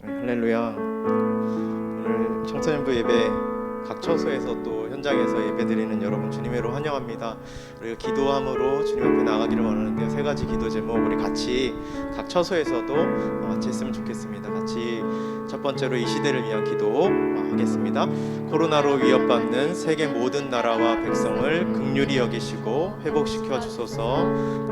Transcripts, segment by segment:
할렐루야. 오늘 청소년부 예배 각 처소에서 또 현장에서 예배드리는 여러분 주님의로 환영합니다. 우리가 기도함으로 주님 앞에 나가기를 원하는데요, 세 가지 기도 제목 우리 같이 각 처소에서도 같이 했으면 좋겠습니다. 같이 첫 번째로 이 시대를 위한 기도 하겠습니다. 코로나로 위협받는 세계 모든 나라와 백성을 긍휼히 여기시고 회복시켜 주소서.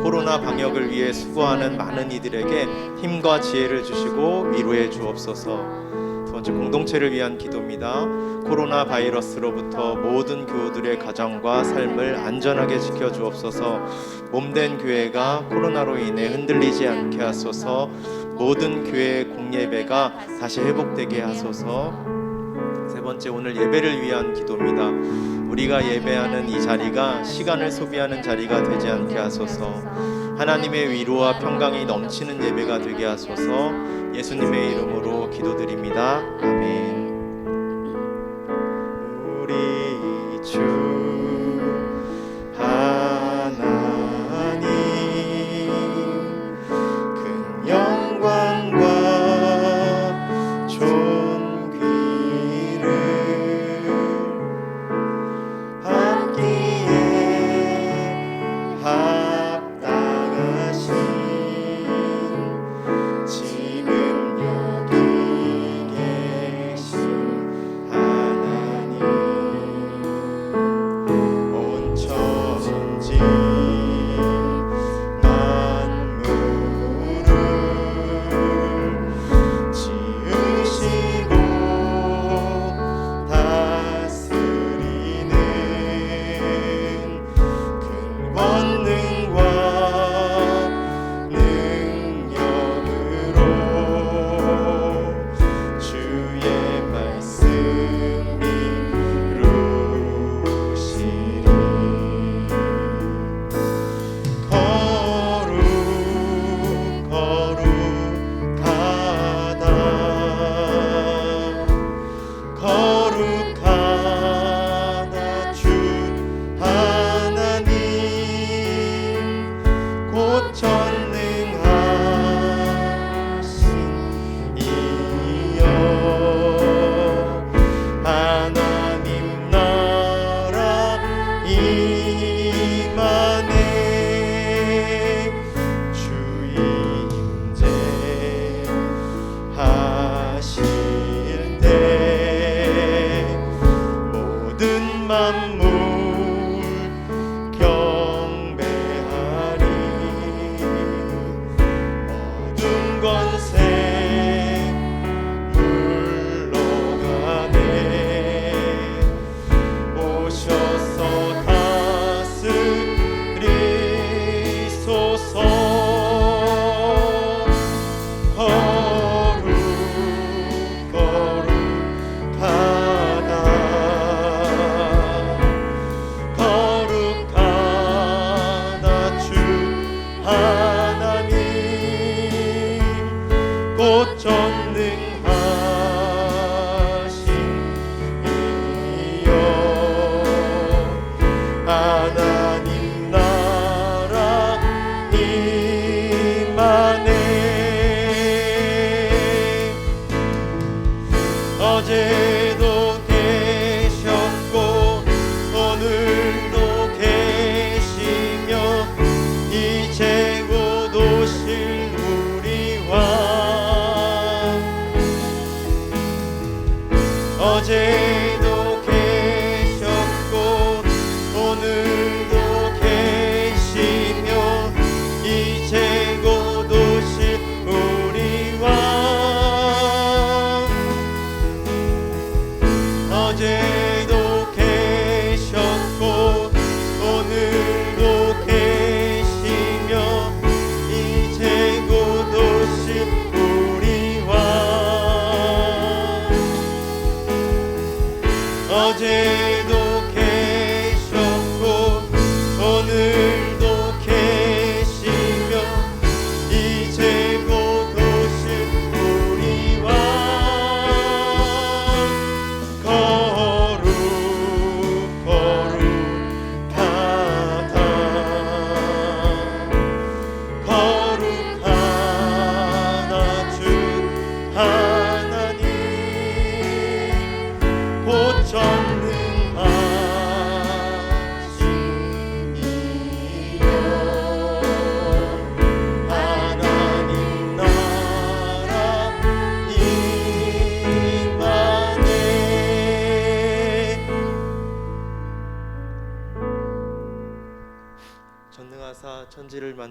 코로나 방역을 위해 수고하는 많은 이들에게 힘과 지혜를 주시고 위로해 주옵소서. 두 번째, 공동체를 위한 기도입니다. 코로나 바이러스로부터 모든 교우들의 가정과 삶을 안전하게 지켜주옵소서. 몸된 교회가 코로나로 인해 흔들리지 않게 하소서. 모든 교회의 공예배가 다시 회복되게 하소서. 세 번째, 오늘 예배를 위한 기도입니다. 우리가 예배하는 이 자리가 시간을 소비하는 자리가 되지 않게 하소서. 하나님의 위로와 평강이 넘치는 예배가 되게 하소서. 예수님의 이름으로 기도드립니다. 아멘. 우리 주 하나님, 큰 영광과 존귀를 받기에 합당하신 지금 여기 계신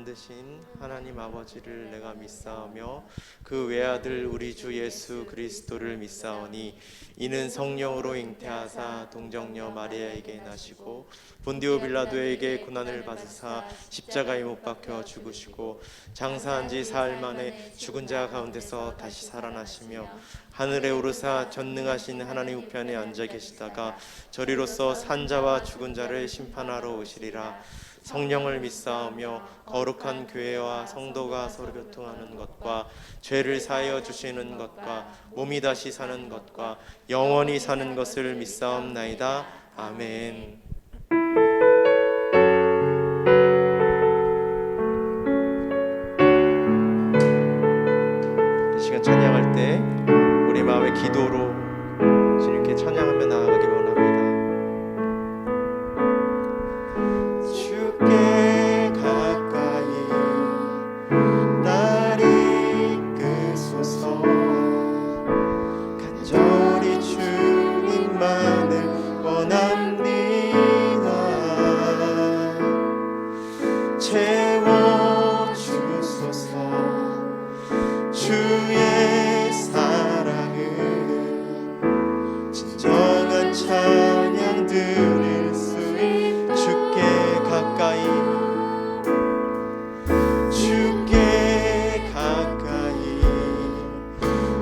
만드신 하나님 아버지를 내가 믿사오며 그 외아들 우리 주 예수 그리스도를 믿사오니 이는 성령으로 잉태하사 동정녀 마리아에게 나시고 본디오 빌라도에게 고난을 받으사 십자가에 못 박혀 죽으시고 장사한 지 사흘 만에 죽은 자 가운데서 다시 살아나시며 하늘에 오르사 전능하신 하나님 우편에 앉아 계시다가 저리로서 산자와 죽은 자를 심판하러 오시리라. 성령을 믿사오며 거룩한 교회와 성도가 서로 교통하는 것과 죄를 사하여 주시는 것과 몸이 다시 사는 것과 영원히 사는 것을 믿사옵나이다. 아멘. 이 시간 찬양할 때 우리 마음의 기도로 주님께 찬양하며 나아가기를 원합니다. 주께 가까이 날 이끄소서. 간절히 주님만을 원합니다. 채워주소서. 주의 사랑을 진정한 찬양 드릴 수 있게 주께 가까이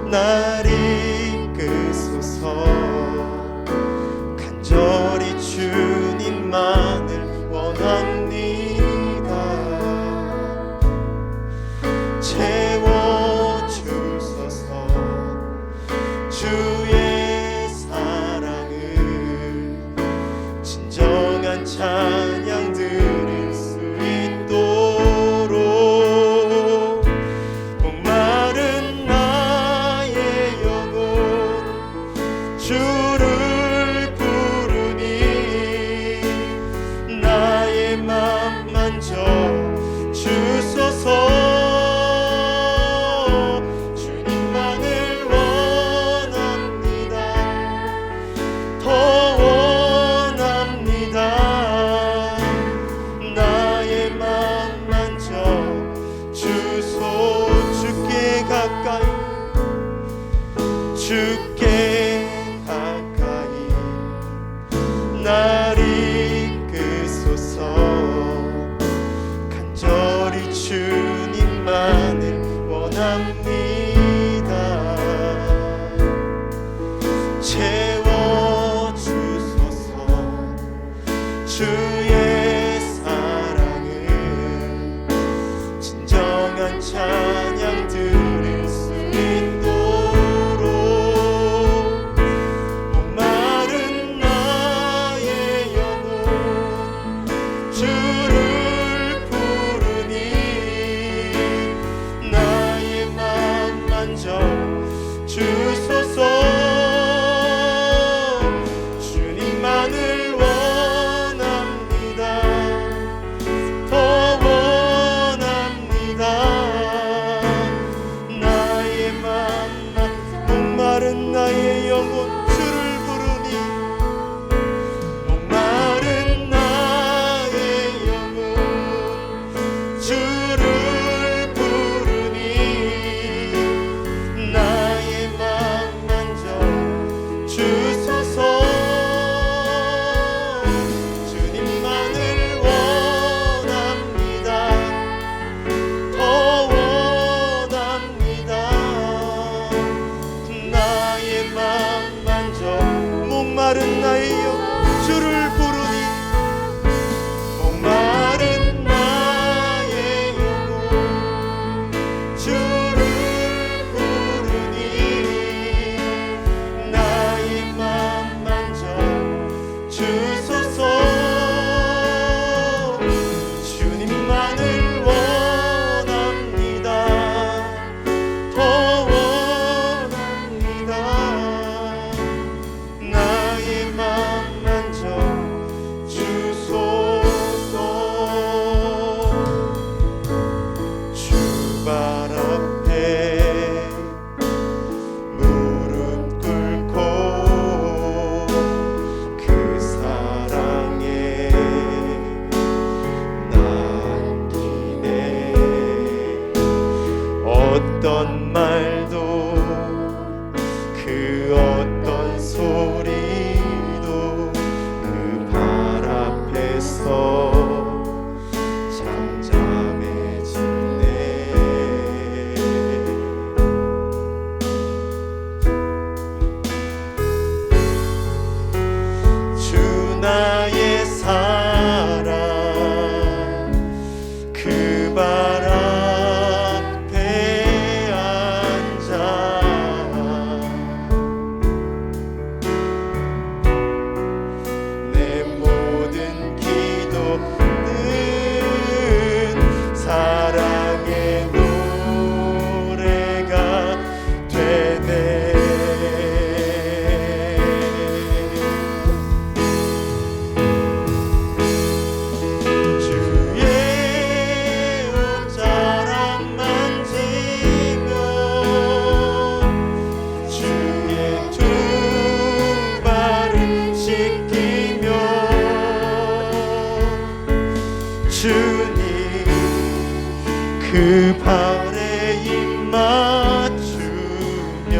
날 이끄소서. 간절히 주님만을 원합니다. 채워주소서. 주의 사랑을 진정한 찬양 드릴 수 있도록 목마른 나의 영혼 주를 부르니 나의 맘 만져 주소서. 주님만을 원합니다. 더 원합니다. 나의 맘 만져 주소. 주께 가까이 날 이끄소서. 간절히 주님만을 원합니다. 채워주소서. 주의 사랑을 진정한 찬양 드릴 수 있도록 목마른 나의 영혼 주를 부르니 나의 맘 만져 주소서. 주님만을 원합니다. 더 원합니다. 나의 맘만 목마른 나의 영혼 주를 부르니 목마른 나의 영혼 주를 부르니 나의 맘 만져 주소서. 주님만을 원합니다. 더 원합니다. 나의 맘 만져 목마른 나의 영혼 주를 부르니 목마른 나의 영혼 주를 부르니 나의 맘 만져 주소서. 주님만을 원합니다. 더 원합니다. 나의 맘 만져 주소서. 주 바라보며 어떤 말도 그 어떤 소리도 그 발 앞에서 잠잠해지네. 주 나의 사랑 그 발 앞에 앉아 내 모든 기도는 사랑의 노래가 되네. 주의 옷자락 만지며 주의 두 발을 씻기며 주님 그 발에 입 맞추며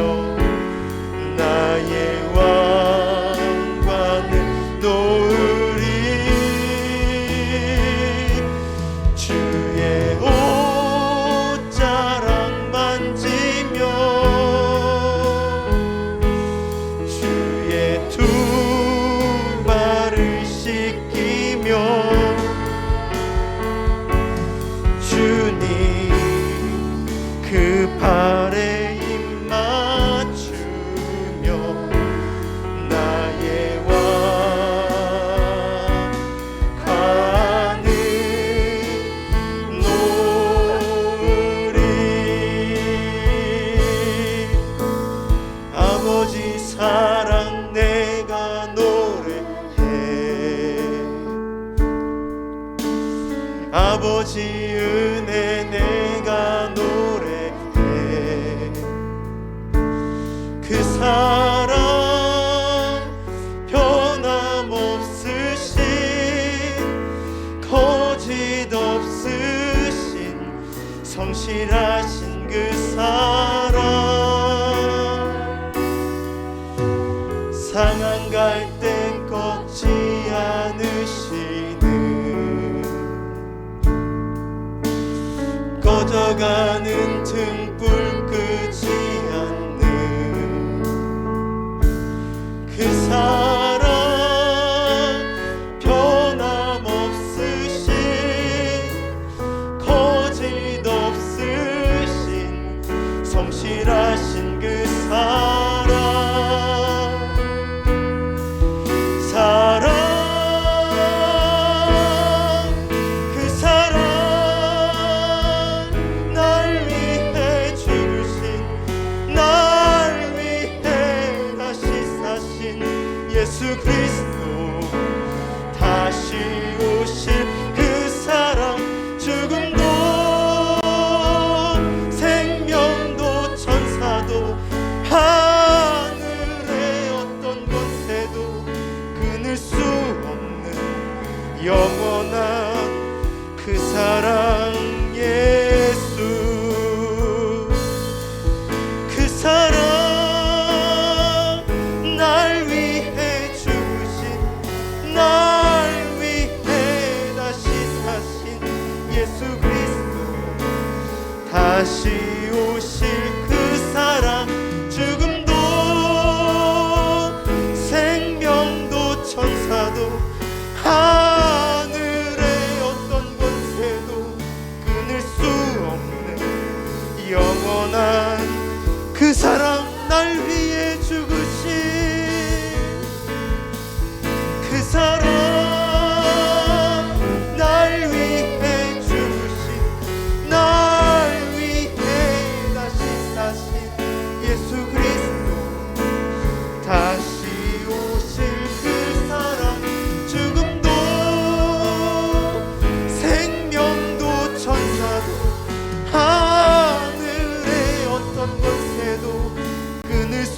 나의 왕관을 놓으리. 주의 옷자락 만지며 주의 두 발을 씻기며 주님 그 발에 입 맞추며 나의 왕관을 놓으리. 아버지 사랑 내가 노래해. 아버지 은혜 내가 노래해. 그 사랑 변함없으신 거짓 없으신 성실하신 그 사랑 상한 갈땐 꺾지 않으시는 꺼져가는 등불 끄지 않는 그 사랑 변함없으신 거짓 없으신 성실하신 그 사랑 그 사랑 날 위해 죽으신 날 위해 다시 사신 예수 그리스도 다시 오실 그 사랑 죽음도 생명도 천사도 하늘의 어떤 권세도 끊을 수 없는 영원한 그 사랑 예수 그 사랑 날 위해 죽으신 날 위해 다시 사신 예수 그리스도 다시 오실 그 사랑 죽음도 생명도 천사도 하늘의 어떤 권세도 끊을 수 없는 영원한 그 사랑 날 위해 죽으신 그 사랑 날 위해 죽으신 날 위해 다시 사신 예수 그리스도 다시 오실 그 사랑 죽음도 생명도 천사도 하늘의 어떤 권세도 끊을 수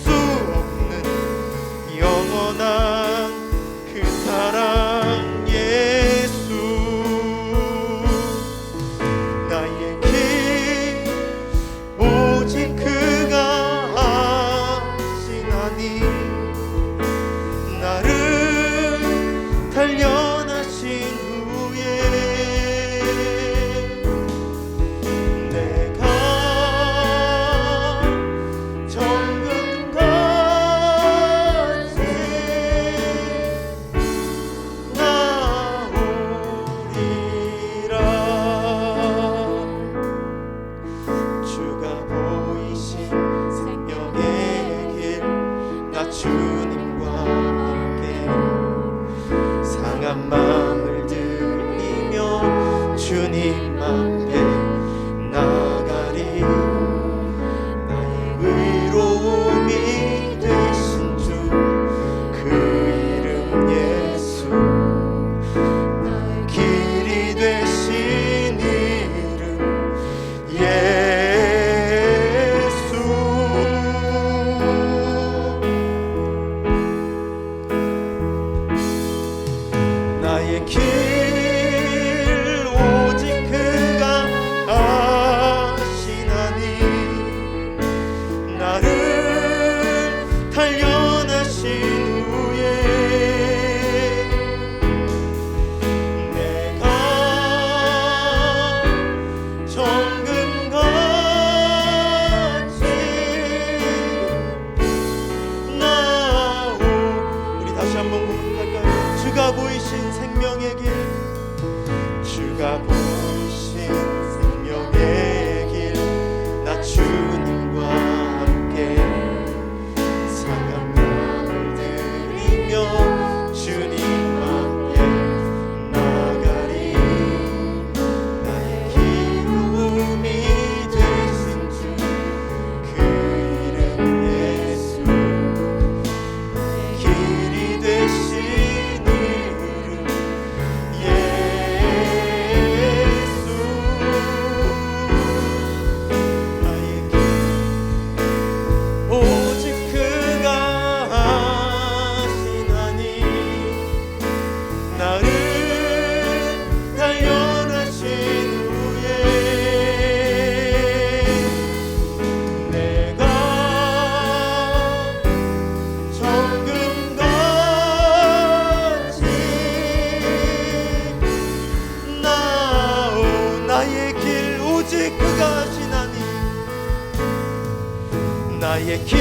나의 길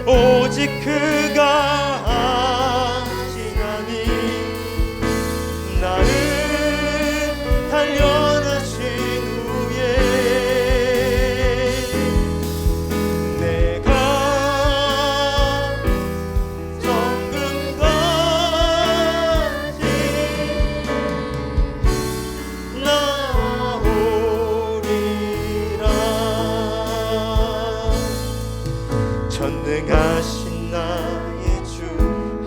오직 그가 아시나니 나를 단련하신 후에 내가 정금까지 나오리라. 전능하신 나의 주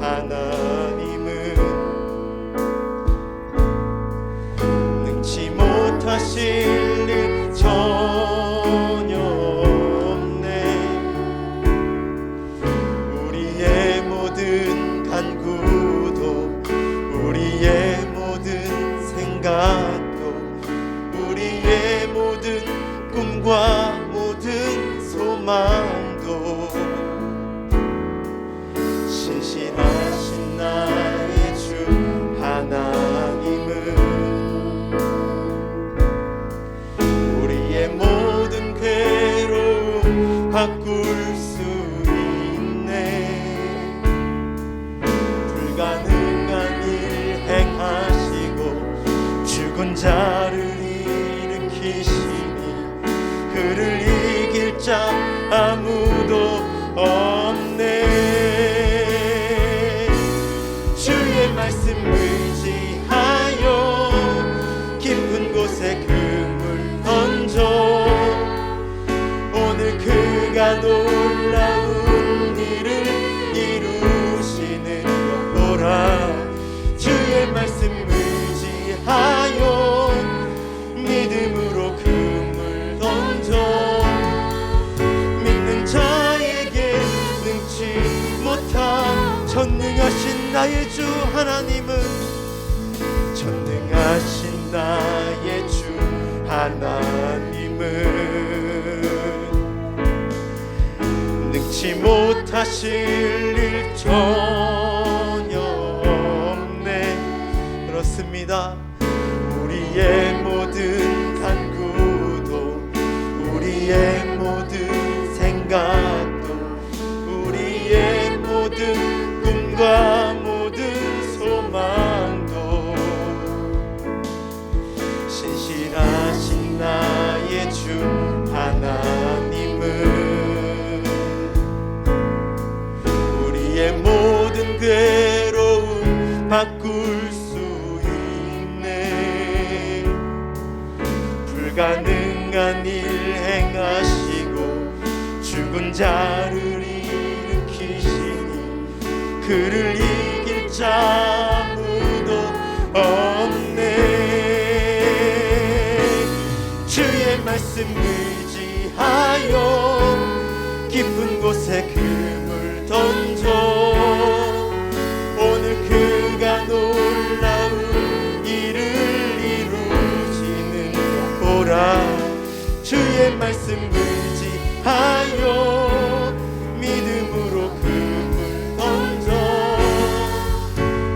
하나님은 능치 못하실 일 전혀 없네. 우리의 모든 간구도 우리의 모든 생각도 우리의 모든 꿈과 모든 소망도 신실하신 나의 주 하나님은 우리의 모든 괴로움 바꿀 수 있네. 불가능한 일 행하시고 죽은 자를 일으키시니 그를 이길 자 아무도 없네. 주의 말씀 의지하여 깊은 곳에 그물 던져 오늘 그가 놀라운 일을 이루시는 것 보라. 주의 말씀 의지하여 믿음으로 그물 던져 믿는 자에게 능치 못한 전능하신 나의 주 하나님은 전능하신 나의 주 하나님은 능치 못하실 일 전혀 없네. 그렇습니다. 우리의 모든 간구도 우리의 모든 생각도 우리의 모든 꿈과 모든 소망도 신실하신 나의 주 하나님은 우리의 모든 괴로움 바꿀 수 있네. 불가능한 일 행하시고 죽은 자를 일으키시니 그를 이길 자 아무도 없네. 주의 말씀 의지하여 깊은 곳에 그물 던져 오늘 그가 놀라운 일을 이루시는 것 보라. 주의 말씀 의지하여 믿음으로 그물 던져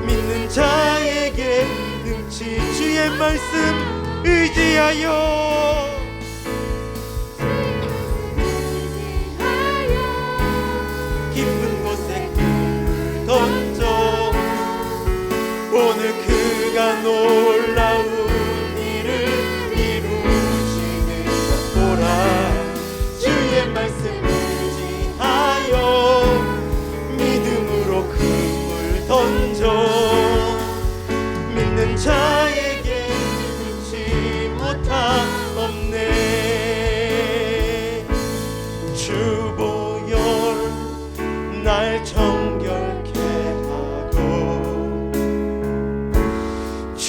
믿는 자에게 능치. 주의 말씀 의지하여 깊은 곳에 그물 던져 오늘 그가 놀라운 일을 이루시는 것 보라. 주의 말씀 의지하여 믿음으로 그물 던져 믿는 자에게 능치 못한 없네. 주 보혈 날 정결케 하고 주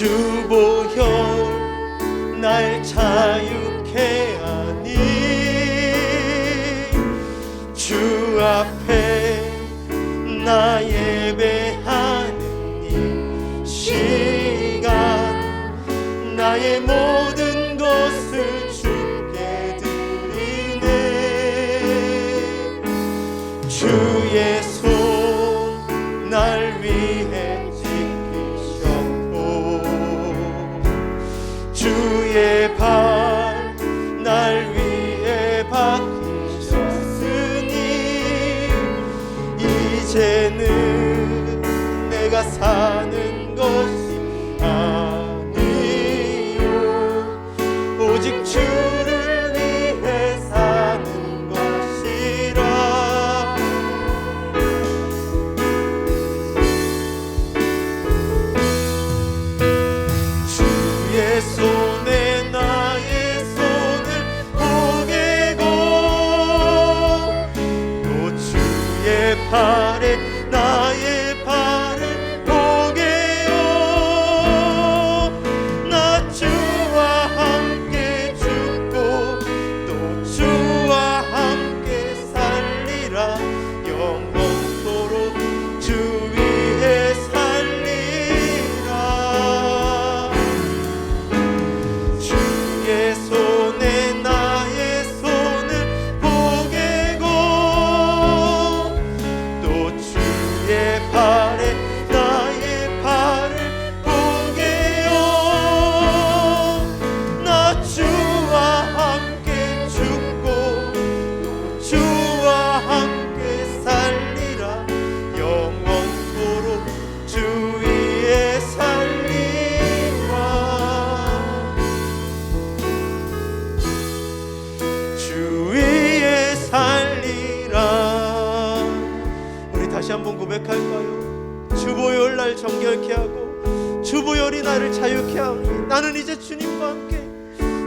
고백할까요? 주보혈 날 정결케 하고 주보혈이 나를 자유케 하오니 나는 이제 주님과 함께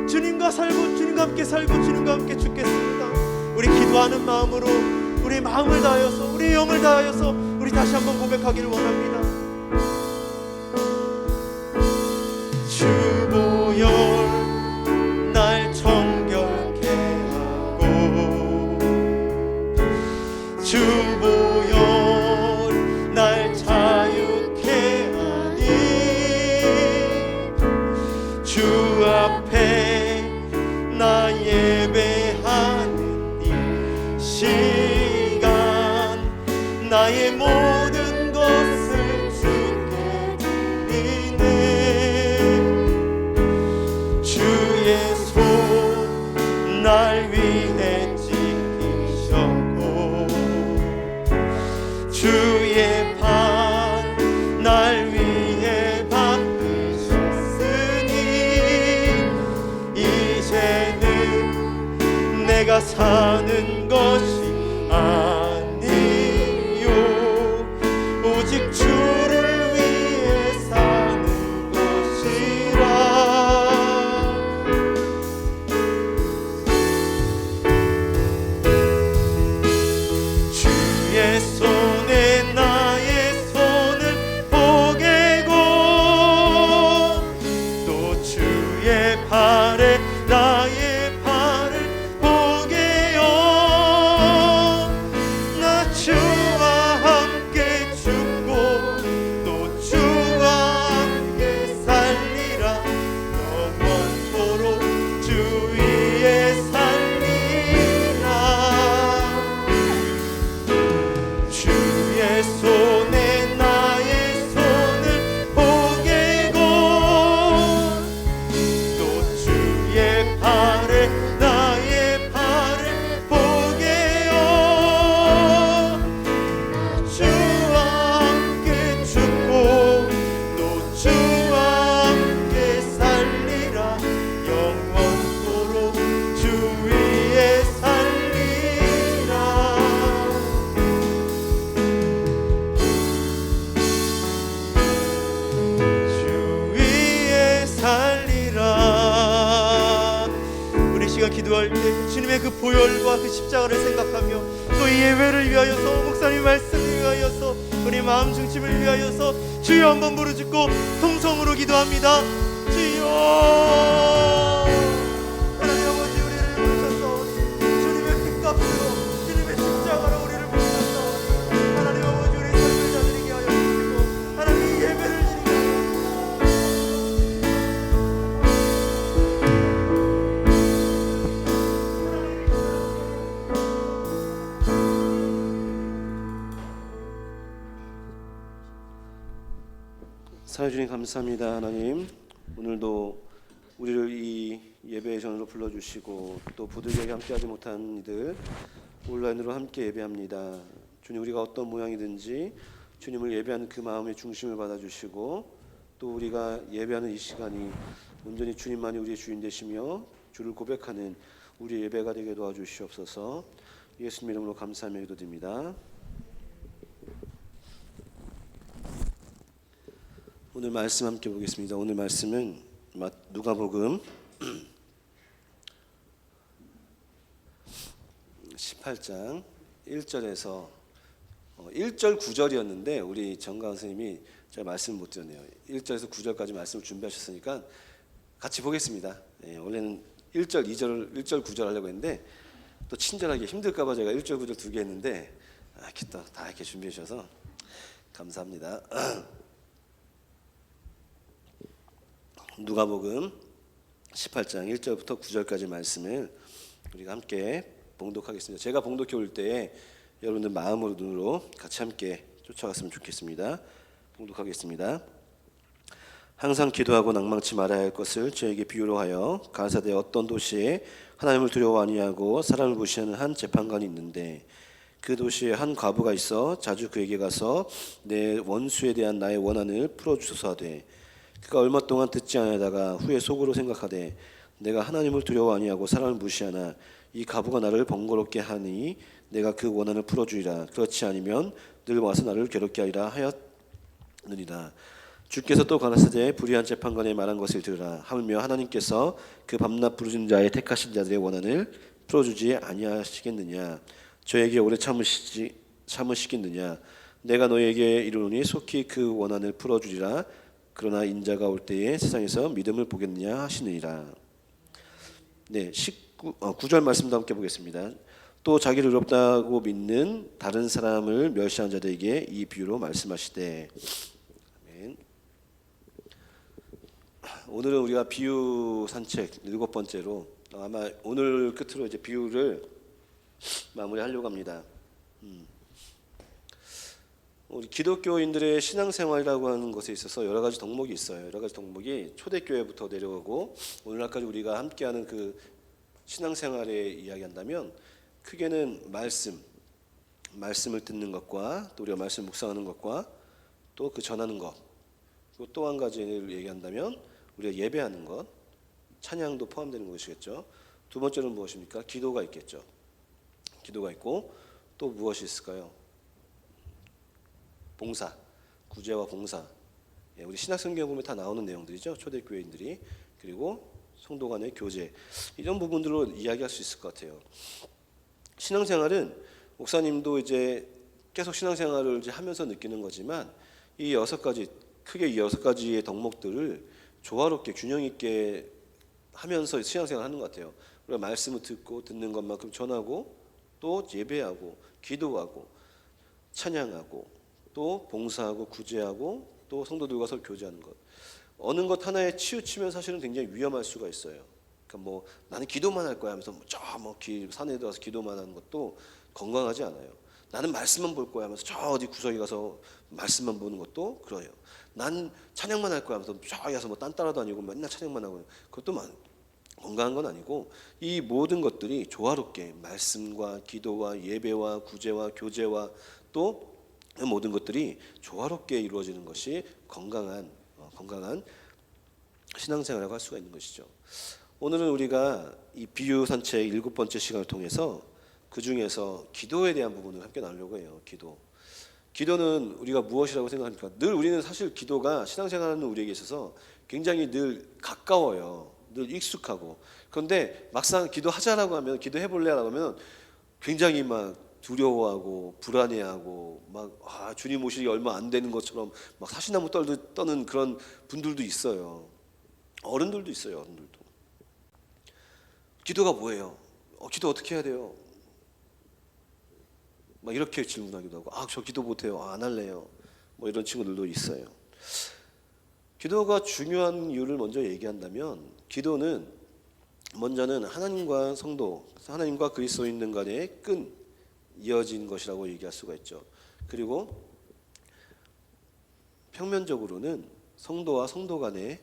주님과 살고 주님과 함께 살고 주님과 함께 죽겠습니다. 우리 기도하는 마음으로 우리의 마음을 다하여서 우리의 영을 다하여서 우리 다시 한번 고백하기를 원합니다. 주보혈 날 정결케 하고 주보혈 날 자유케 하니 주 앞에 나 예배하는 이 시간 나의 모든 것을 주께 드리네. 주의 손 날 위해 지키셨고 주의 발 날 위해 바꾸셨으니 이제는 내가 사는 것이 아니요 오직 주를 위해 사는 것이라. 주의 손에 나의 손을 포개고 또 주의 발에 나의 발을 포개요. 나 주와 함께 죽고 또 주와 함께 살리라. 영원토록 주 위에 살리라. 주의 손에 나의 손을 포개고 또 주의 발에 나의 발을 포개요. 주와 함께 죽고 또 주와 함께 살리라. 영원토록 주 위에 살리라. 주 위에 살리라. 우리 시간 기도할 때 주님의 그 보혈과 그 십자가를 생각하며 또 이 예배를 위하여서 목사님 말씀을 위하여서 우리 마음 중심을 위하여서 주여 한번 부르짖고 통성으로 기도합니다. 주여 하나님 아버지 우리를 부르셨사오니 주님의 피값으로 주님의 십자가로 우리를 부르셨사오니 하나님 아버지 우리의 삶을 자드리게 하여 주시고 하나님 이 예배를 드리게 하여 사랑해 주님 감사합니다. 하나님 오늘도 우리를 이 예배의 전으로 불러주시고 또 부득이하게 함께하지 못한 이들 온라인으로 함께 예배합니다. 주님 우리가 어떤 모양이든지 주님을 예배하는 그 마음의 중심을 받아주시고 또 우리가 예배하는 이 시간이 온전히 주님만이 우리의 주인 되시며 주를 고백하는 우리의 예배가 되게 도와주시옵소서. 예수님 이름으로 감사하며 기도드립니다. 오늘 말씀 함께 보겠습니다. 오늘 말씀은 누가복음 18장 1절에서 1절 9절이었는데 우리 정강 선생님이 제가 말씀을 못 드렸네요. 1절에서 9절까지 말씀을 준비하셨으니까 같이 보겠습니다. 원래는 1절 2절 1절 9절 하려고 했는데 또 친절하게 힘들까 봐 제가 1절 9절 두 개 했는데 이렇게 또 다 이렇게 준비해 주셔서 감사합니다. 누가복음 18장 1절부터 9절까지 말씀을 우리가 함께 봉독하겠습니다. 제가 봉독해 올 때에 여러분들 마음으로 눈으로 같이 함께 쫓아갔으면 좋겠습니다. 봉독하겠습니다. 항상 기도하고 낭망치 말아야 할 것을 저에게 비유로 하여 가라사대 어떤 도시에 하나님을 두려워 아니하고 사람을 무시하는 한 재판관이 있는데 그 도시에 한 과부가 있어 자주 그에게 가서 내 원수에 대한 나의 원한을 풀어주소서 하되 그가 얼마 동안 듣지 아니하다가 후에 속으로 생각하되 내가 하나님을 두려워 아니하고 사람을 무시하나 이 과부가 나를 번거롭게 하니 내가 그 원한을 풀어주리라. 그렇지 않으면 늘 와서 나를 괴롭게 하리라 하였느니라. 주께서 또 가라사대 불의한 재판관에 말한 것을 들으라. 하물며 하나님께서 그 밤낮 부르짖는 자의 택하신 자들의 원한을 풀어주지 아니하시겠느냐. 저에게 오래 참으시겠느냐. 내가 너에게 이르노니 속히 그 원한을 풀어주리라. 그러나 인자가 올 때에 세상에서 믿음을 보겠느냐 하시느니라. 네, 9절 말씀도 함께 보겠습니다. 또 자기를 의롭다고 믿는 다른 사람을 멸시한 자들에게 이 비유로 말씀하시되. 아멘. 오늘은 우리가 비유 산책 7번째로 아마 오늘 끝으로 이제 비유를 마무리하려고 합니다. 우리 기독교인들의 신앙생활이라고 하는 것에 있어서 여러 가지 덕목이 있어요. 여러 가지 덕목이 초대교회부터 내려오고 오늘날까지 우리가 함께하는 그 신앙생활에 이야기한다면 크게는 말씀을 듣는 것과 또 우리가 말씀 묵상하는 것과 또 그 전하는 것, 그리고 또 한 가지를 얘기한다면 우리가 예배하는 것, 찬양도 포함되는 것이겠죠. 두 번째는 무엇입니까? 기도가 있겠죠. 기도가 있고 또 무엇이 있을까요? 봉사, 구제와 봉사. 우리 신학성경에 보면 다 나오는 내용들이죠. 초대교회인들이. 그리고 성도 간의 교제. 이런 부분들로 이야기할 수 있을 것 같아요. 신앙생활은 목사님도 이제 계속 신앙생활을 이제 하면서 느끼는 거지만 이 6가지, 크게 이 6가지의 덕목들을 조화롭게 균형 있게 하면서 신앙생활을 하는 것 같아요. 우리가 말씀을 듣는 것만큼 전하고 또 예배하고 기도하고 찬양하고 또 봉사하고 구제하고 또 성도들과 서로 교제하는 것. 어느 것 하나에 치우치면 사실은 굉장히 위험할 수가 있어요. 그러니까 뭐 나는 기도만 할 거야 하면서 저 산에 들어가서 기도만 하는 것도 건강하지 않아요. 나는 말씀만 볼 거야 하면서 저 어디 구석에 가서 말씀만 보는 것도 그래요. 난 찬양만 할 거야 하면서 저기 가서 뭐 딴 따라다니고 맨날 찬양만 하고 그것도 건강한 건 아니고 이 모든 것들이 조화롭게 말씀과 기도와 예배와 구제와 교제와 또 모든 것들이 조화롭게 이루어지는 것이 건강한 신앙생활이라고 할 수가 있는 것이죠. 오늘은 우리가 이 비유 산책 7번째 시간을 통해서 그 중에서 기도에 대한 부분을 함께 나누려고 해요. 기도는 우리가 무엇이라고 생각합니까? 늘 우리는 사실 기도가 신앙생활하는 우리에게 있어서 굉장히 늘 가까워요. 늘 익숙하고. 그런데 막상 기도하자라고 하면 기도해볼래라고 하면 굉장히 막 두려워하고 불안해하고 막 주님 오시기 얼마 안 되는 것처럼 막 사시나무 떠는 그런 분들도 있어요. 어른들도 있어요. 어른들도. 기도가 뭐예요? 기도 어떻게 해야 돼요? 막 이렇게 질문하기도 하고 저 기도 못해요. 안 할래요. 뭐 이런 친구들도 있어요. 기도가 중요한 이유를 먼저 얘기한다면 기도는 먼저는 하나님과 성도, 하나님과 그리스도인 간의 끈 이어진 것이라고 얘기할 수가 있죠. 그리고 평면적으로는 성도와 성도 간에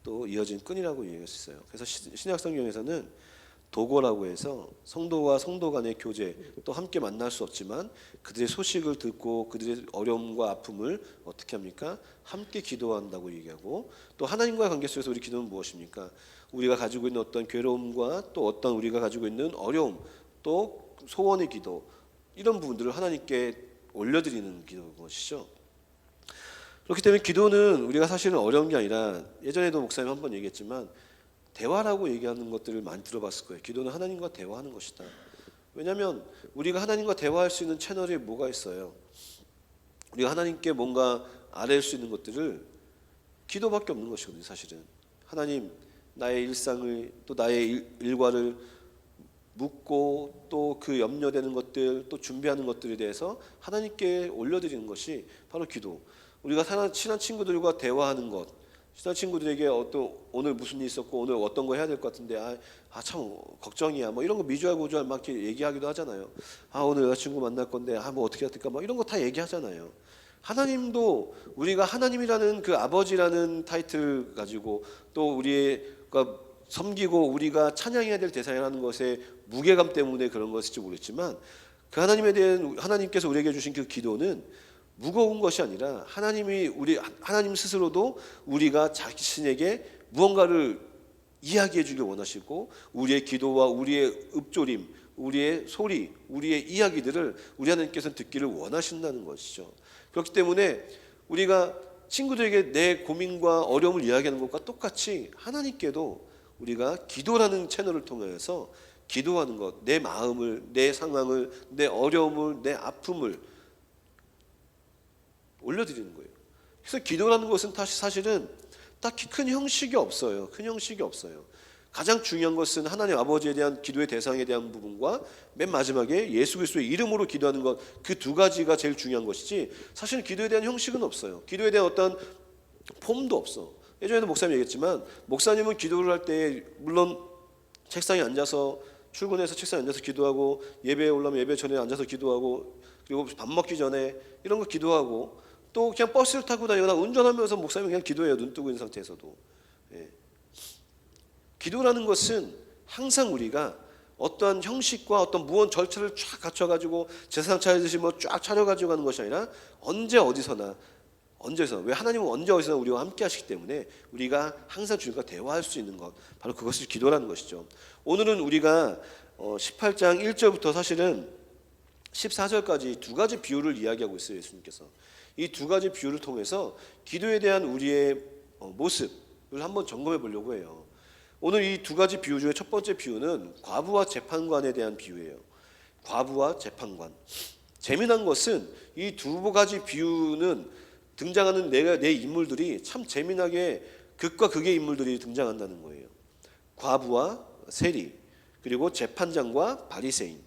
또 이어진 끈이라고 얘기할 수 있어요. 그래서 신약 성경에서는 도고라고 해서 성도와 성도 간의 교제, 또 함께 만날 수 없지만 그들의 소식을 듣고 그들의 어려움과 아픔을 어떻게 합니까? 함께 기도한다고 얘기하고, 또 하나님과의 관계 속에서 우리 기도는 무엇입니까? 우리가 가지고 있는 어떤 괴로움과 또 어떤 우리가 가지고 있는 어려움, 또 소원의 기도, 이런 부분들을 하나님께 올려드리는 기도인 것이죠. 그렇기 때문에 기도는 우리가 사실은 어려운 게 아니라, 예전에도 목사님 한번 얘기했지만 대화라고 얘기하는 것들을 많이 들어봤을 거예요. 기도는 하나님과 대화하는 것이다. 왜냐하면 우리가 하나님과 대화할 수 있는 채널이 뭐가 있어요? 우리가 하나님께 뭔가 아뢰일 수 있는 것들을 기도밖에 없는 것이거든요. 사실은 하나님, 나의 일상을 또 나의 일과를 묻고 또 그 염려되는 것들, 또 준비하는 것들에 대해서 하나님께 올려드리는 것이 바로 기도. 우리가 친한 친구들과 대화하는 것, 친한 친구들에게 오늘 무슨 일 있었고 오늘 어떤 거 해야 될 것 같은데 참 걱정이야, 뭐 이런 거 미주알고주알 막 이렇게 얘기하기도 하잖아요. 오늘 여자친구 만날 건데 뭐 어떻게 해야 될까, 뭐 이런 거 다 얘기하잖아요. 하나님도 우리가 하나님이라는 그 아버지라는 타이틀을 가지고 또 우리가 섬기고 우리가 찬양해야 될 대상이라는 것에 무게감 때문에 그런 것일지 모르겠지만, 그 하나님에 대한 하나님께서 우리에게 주신 그 기도는 무거운 것이 아니라 하나님 스스로도 우리가 자신에게 무언가를 이야기해 주길 원하시고, 우리의 기도와 우리의 읊조림, 우리의 소리, 우리의 이야기들을 우리 하나님께서는 듣기를 원하신다는 것이죠. 그렇기 때문에 우리가 친구들에게 내 고민과 어려움을 이야기하는 것과 똑같이 하나님께도 우리가 기도라는 채널을 통해서 기도하는 것, 내 마음을, 내 상황을, 내 어려움을, 내 아픔을 올려드리는 거예요. 그래서 기도라는 것은 사실은 딱히 큰 형식이 없어요. 큰 형식이 없어요. 가장 중요한 것은 하나님 아버지에 대한 기도의 대상에 대한 부분과 맨 마지막에 예수 그리스도의 이름으로 기도하는 것, 그 두 가지가 제일 중요한 것이지 사실은 기도에 대한 형식은 없어요. 기도에 대한 어떤 폼도 없어. 예전에도 목사님 얘기했지만 목사님은 기도를 할 때 물론 책상에 앉아서 출근해서 책상에 앉아서 기도하고 예배에 올라면 예배 전에 앉아서 기도하고 그리고 밥 먹기 전에 이런 거 기도하고 또 그냥 버스를 타고 다니거나 운전하면서 목사님은 그냥 기도해요. 눈 뜨고 있는 상태에서도. 예. 기도라는 것은 항상 우리가 어떠한 형식과 어떤 무언 절차를 쫙 갖춰가지고 제사상 차리듯이 뭐 쫙 차려가지고 가는 것이 아니라 언제 어디서나 왜 하나님은 언제 어디서나 우리와 함께 하시기 때문에 우리가 항상 주님과 대화할 수 있는 것, 바로 그것을 기도라는 것이죠. 오늘은 우리가 18장 1절부터 사실은 14절까지 두 가지 비유를 이야기하고 있어요. 예수님께서 이 두 가지 비유를 통해서 기도에 대한 우리의 모습을 한번 점검해 보려고 해요. 오늘 이 두 가지 비유 중에 첫 번째 비유는 과부와 재판관에 대한 비유예요. 과부와 재판관. 재미난 것은 이 두 가지 비유는 등장하는 내 인물들이 참 재미나게 극과 극의 인물들이 등장한다는 거예요. 과부와 세리, 그리고 재판장과 바리새인.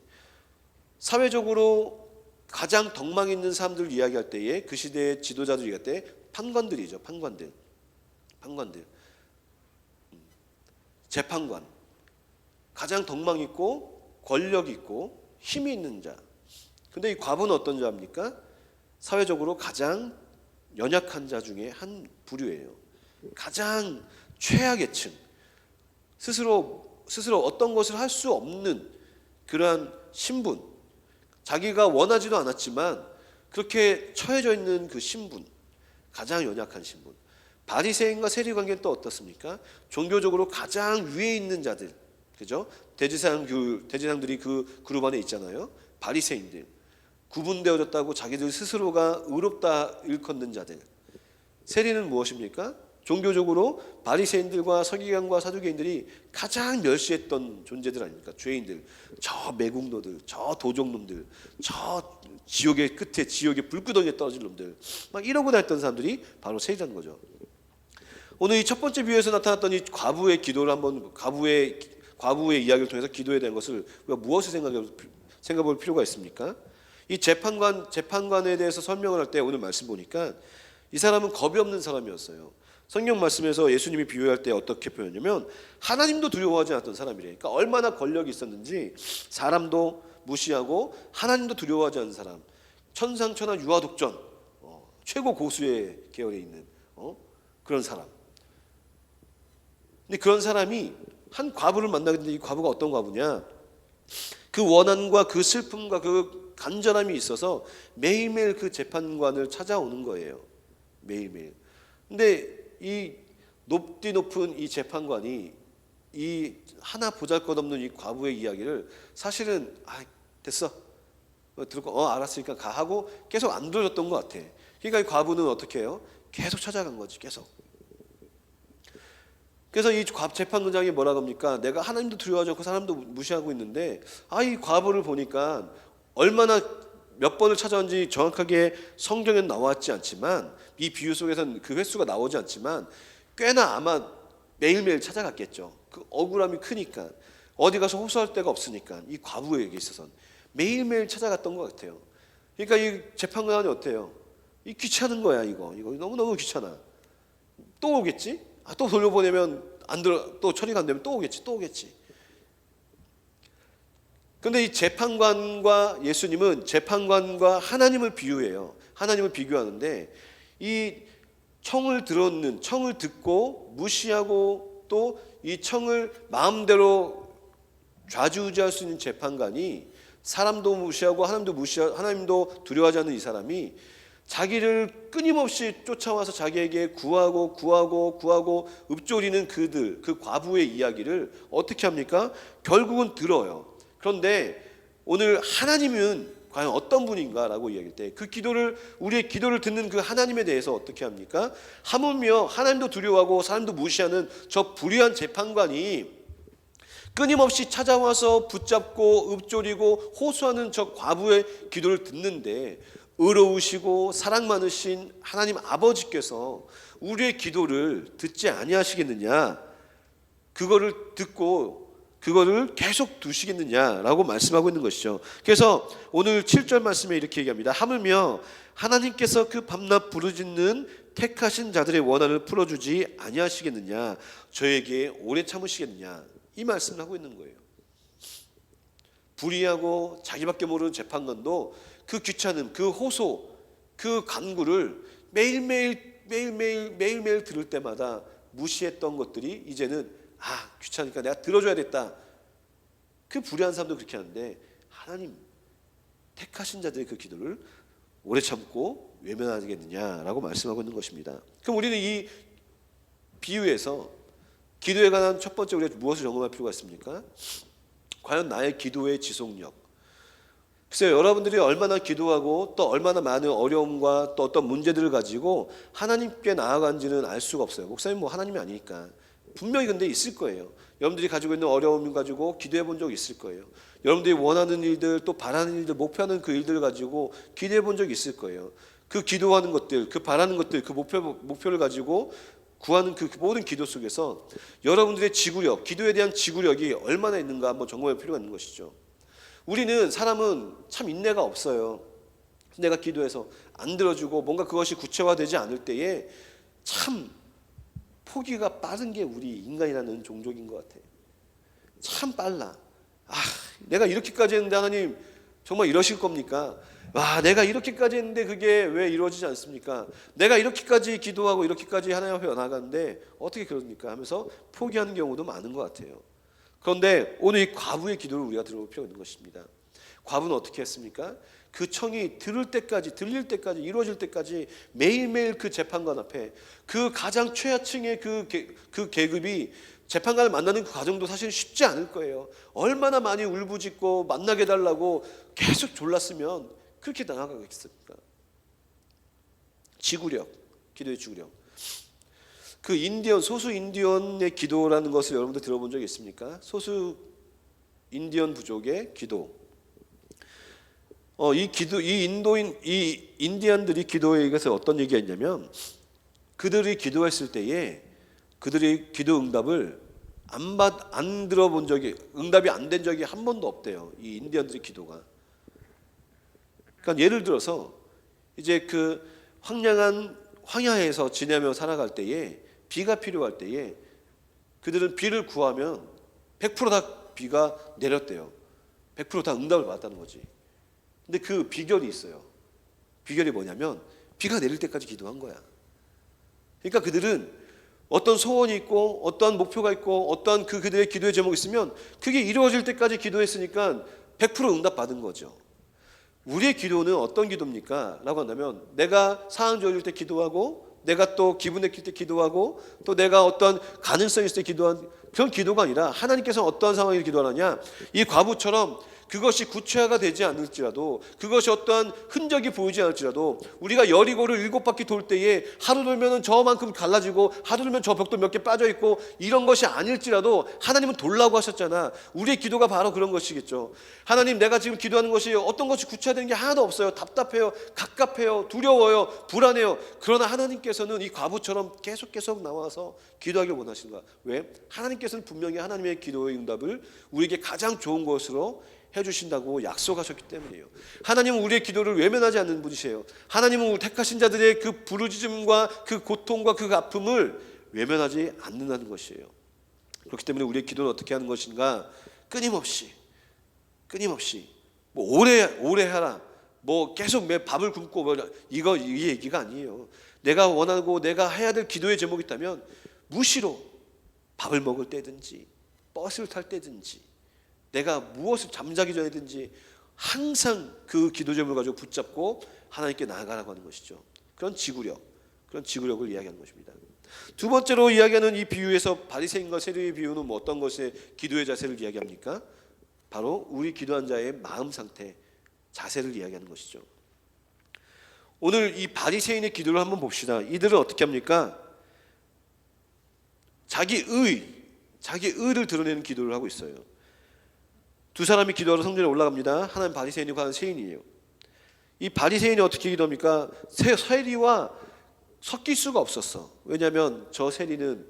사회적으로 가장 덕망 있는 사람들을 이야기할 때에 그 시대의 지도자들 이야기할 때 판관들이죠. 판관들. 재판관. 가장 덕망 있고 권력 있고 힘이 있는 자. 근데 이 과부는 어떤 자입니까? 사회적으로 가장 연약한 자 중에 한 부류예요. 가장 최하계층. 스스로 어떤 것을 할 수 없는 그러한 신분. 자기가 원하지도 않았지만 그렇게 처해져 있는 그 신분. 가장 연약한 신분. 바리새인과 세리 관계는 또 어떻습니까? 종교적으로 가장 위에 있는 자들. 그죠? 대제사장들이 그 그룹 안에 있잖아요. 바리새인들. 구분되어졌다고 자기들 스스로가 의롭다 일컫는 자들. 세리는 무엇입니까? 종교적으로 바리새인들과 서기관과 사두개인들이 가장 멸시했던 존재들 아닙니까? 죄인들, 저 매국노들, 저 도적놈들, 저 지옥의 끝에 지옥의 불구덩이에 떨어질 놈들, 막 이러고 다녔던 사람들이 바로 세리라는 거죠. 오늘 이 첫 번째 비유에서 나타났던 이 과부의 기도를 한번 과부의 이야기를 통해서 기도에 대한 것을 우리가 무엇을 생각해 볼 필요가 있습니까? 이 재판관에 대해서 설명을 할 때 오늘 말씀 보니까 이 사람은 겁이 없는 사람이었어요. 성경 말씀에서 예수님이 비유할 때 어떻게 표현하냐면 하나님도 두려워하지 않았던 사람이래. 그러니까 얼마나 권력이 있었는지 사람도 무시하고 하나님도 두려워하지 않는 사람. 천상천하 유아독전 최고 고수의 계열에 있는 그런 사람. 근데 그런 사람이 한 과부를 만나게 되는데 이 과부가 어떤 과부냐? 그 원한과 그 슬픔과 그 간절함이 있어서 매일매일 그 재판관을 찾아오는 거예요. 매일매일. 근데 이 높은 이 재판관이 이 하나 보잘것없는 이 과부의 이야기를 사실은 됐어. 들었고 알았으니까 가 하고 계속 안 들어줬던 것 같아. 그러니까 이 과부는 어떻게 해요? 계속 찾아간 거지. 계속. 그래서 이 재판관장이 뭐라고 합니까? 내가 하나님도 두려워하지 않고 사람도 무시하고 있는데 이 과부를 보니까 얼마나 몇 번을 찾아온지 정확하게 성경에는 나왔지 않지만 이 비유 속에서는 그 횟수가 나오지 않지만 꽤나 아마 매일매일 찾아갔겠죠. 그 억울함이 크니까 어디 가서 호소할 데가 없으니까 이 과부에게 있어서는 매일매일 찾아갔던 것 같아요. 그러니까 이 재판관이 어때요? 이 귀찮은 거야 이거 너무너무 귀찮아. 또 오겠지? 또 돌려보내면 안 들어, 또 처리가 안 되면 또 오겠지. 그런데 이 재판관과 예수님은 재판관과 하나님을 비유해요. 하나님을 비교하는데 이 청을 듣고 무시하고 또 이 청을 마음대로 좌지우지할 수 있는 재판관이 사람도 무시하고 하나님도 두려워하지 않는 이 사람이 자기를 끊임없이 쫓아와서 자기에게 구하고 읊조리는 그 과부의 이야기를 어떻게 합니까? 결국은 들어요. 그런데 오늘 하나님은 과연 어떤 분인가라고 이야기할 때 그 기도를, 우리의 기도를 듣는 그 하나님에 대해서 어떻게 합니까? 하물며 하나님도 두려워하고 사람도 무시하는 저 불의한 재판관이 끊임없이 찾아와서 붙잡고 읊조리고 호소하는 저 과부의 기도를 듣는데, 의로우시고 사랑 많으신 하나님 아버지께서 우리의 기도를 듣지 아니하시겠느냐, 그거를 듣고 그거를 계속 두시겠느냐라고 말씀하고 있는 것이죠. 그래서 오늘 7절 말씀에 이렇게 얘기합니다. 하물며 하나님께서 그 밤낮 부르짖는 택하신 자들의 원한을 풀어주지 아니하시겠느냐, 저에게 오래 참으시겠느냐, 이 말씀을 하고 있는 거예요. 불의하고 자기밖에 모르는 재판관도 그 귀찮음, 그 호소, 그 간구를 매일매일 들을 때마다 무시했던 것들이 이제는 귀찮으니까 내가 들어줘야겠다. 그 불의한 사람도 그렇게 하는데 하나님 택하신 자들의 그 기도를 오래 참고 외면하겠느냐라고 말씀하고 있는 것입니다. 그럼 우리는 이 비유에서 기도에 관한 첫 번째 우리가 무엇을 점검할 필요가 있습니까? 과연 나의 기도의 지속력. 글쎄요, 여러분들이 얼마나 기도하고 또 얼마나 많은 어려움과 또 어떤 문제들을 가지고 하나님께 나아간지는 알 수가 없어요. 목사님 뭐 하나님이 아니니까. 분명히 근데 있을 거예요. 여러분들이 가지고 있는 어려움을 가지고 기도해 본 적 있을 거예요. 여러분들이 원하는 일들, 또 바라는 일들, 목표하는 그 일들을 가지고 기도해 본 적이 있을 거예요. 그 기도하는 것들, 그 바라는 것들, 그 목표를 가지고 구하는 그 모든 기도 속에서 여러분들의 지구력, 기도에 대한 지구력이 얼마나 있는가 한번 점검할 필요가 있는 것이죠. 우리는, 사람은 참 인내가 없어요. 내가 기도해서 안 들어주고 뭔가 그것이 구체화되지 않을 때에 참 포기가 빠른 게 우리 인간이라는 종족인 것 같아요. 참 빨라. 내가 이렇게까지 했는데 하나님 정말 이러실 겁니까? 내가 이렇게까지 했는데 그게 왜 이루어지지 않습니까? 내가 이렇게까지 기도하고 이렇게까지 하나님 앞에 나가는데 어떻게 그럽니까? 하면서 포기하는 경우도 많은 것 같아요. 그런데 오늘 이 과부의 기도를 우리가 들어볼 필요가 있는 것입니다. 과부는 어떻게 했습니까? 그 청이 들릴 때까지 이루어질 때까지 매일매일 그 재판관 앞에, 그 가장 최하층의 그 계급이 재판관을 만나는 그 과정도 사실 쉽지 않을 거예요. 얼마나 많이 울부짖고 만나게 달라고 계속 졸랐으면 그렇게 나아가겠습니까? 지구력, 기도의 지구력. 그 소수 인디언의 기도라는 것을 여러분들 들어본 적이 있습니까? 소수 인디언 부족의 기도. 이 인디언들이 기도에 의해서 어떤 얘기가 있냐면, 그들이 기도했을 때에 그들이 기도 응답을 안 들어본 적이, 응답이 안 된 적이 한 번도 없대요. 이 인디언들의 기도가. 그러니까 예를 들어서 이제 그 황야에서 지내며 살아갈 때에, 비가 필요할 때에 그들은 비를 구하면 100%다 비가 내렸대요. 100%다 응답을 받았다는 거지. 근데 그 비결이 있어요. 비결이 뭐냐면 비가 내릴 때까지 기도한 거야. 그러니까 그들은 어떤 소원이 있고 어떤 목표가 있고 어떤 그들의 기도의 제목이 있으면 그게 이루어질 때까지 기도했으니까 100% 응답 받은 거죠. 우리의 기도는 어떤 기도입니까? 라고 한다면, 내가 상황 좋을 때 기도하고, 내가 또 기분 내킬 때 기도하고, 또 내가 어떤 가능성이 있을 때 기도한 그런 기도가 아니라, 하나님께서 어떤 상황에서 기도하느냐, 이 과부처럼 그것이 구체화가 되지 않을지라도, 그것이 어떠한 흔적이 보이지 않을지라도, 우리가 여리고를 7바퀴 돌 때에 하루 돌면 저만큼 갈라지고 하루 돌면 저 벽도 몇 개 빠져있고 이런 것이 아닐지라도 하나님은 돌라고 하셨잖아. 우리의 기도가 바로 그런 것이겠죠. 하나님, 내가 지금 기도하는 것이 어떤 것이 구체화되는 게 하나도 없어요. 답답해요, 갑갑해요, 두려워요, 불안해요. 그러나 하나님께서는 이 과부처럼 계속 나와서 기도하길 원하시는 거야. 왜? 하나님께서는 분명히 하나님의 기도의 응답을 우리에게 가장 좋은 것으로 해주신다고 약속하셨기 때문이에요. 하나님은 우리의 기도를 외면하지 않는 분이세요. 하나님은 택하신 자들의 그 부르짖음과 그 고통과 그 아픔을 외면하지 않는다는 것이에요. 그렇기 때문에 우리의 기도는 어떻게 하는 것인가? 끊임없이 뭐 오래 하라, 뭐 계속 매 밥을 굶고 뭐 이 얘기가 아니에요. 내가 원하고 내가 해야 될 기도의 제목이 있다면 무시로 밥을 먹을 때든지 버스를 탈 때든지 내가 무엇을 잠자기 전에든지 항상 그 기도 제목을 가지고 붙잡고 하나님께 나아가라고 하는 것이죠. 그런 지구력을 이야기하는 것입니다. 두 번째로 이야기하는 이 비유에서 바리새인과 세리의 비유는 뭐 어떤 것의 기도의 자세를 이야기합니까? 바로 우리 기도한 자의 마음 상태, 자세를 이야기하는 것이죠. 오늘 이 바리새인의 기도를 한번 봅시다. 이들은 어떻게 합니까? 자기의 드러내는 기도를 하고 있어요. 두 사람이 기도하러 성전에 올라갑니다. 하나는 바리새인이고 하나는 세인이에요. 이 바리새인이 어떻게 기도합니까? 세리와 섞일 수가 없었어. 왜냐하면 저 세리는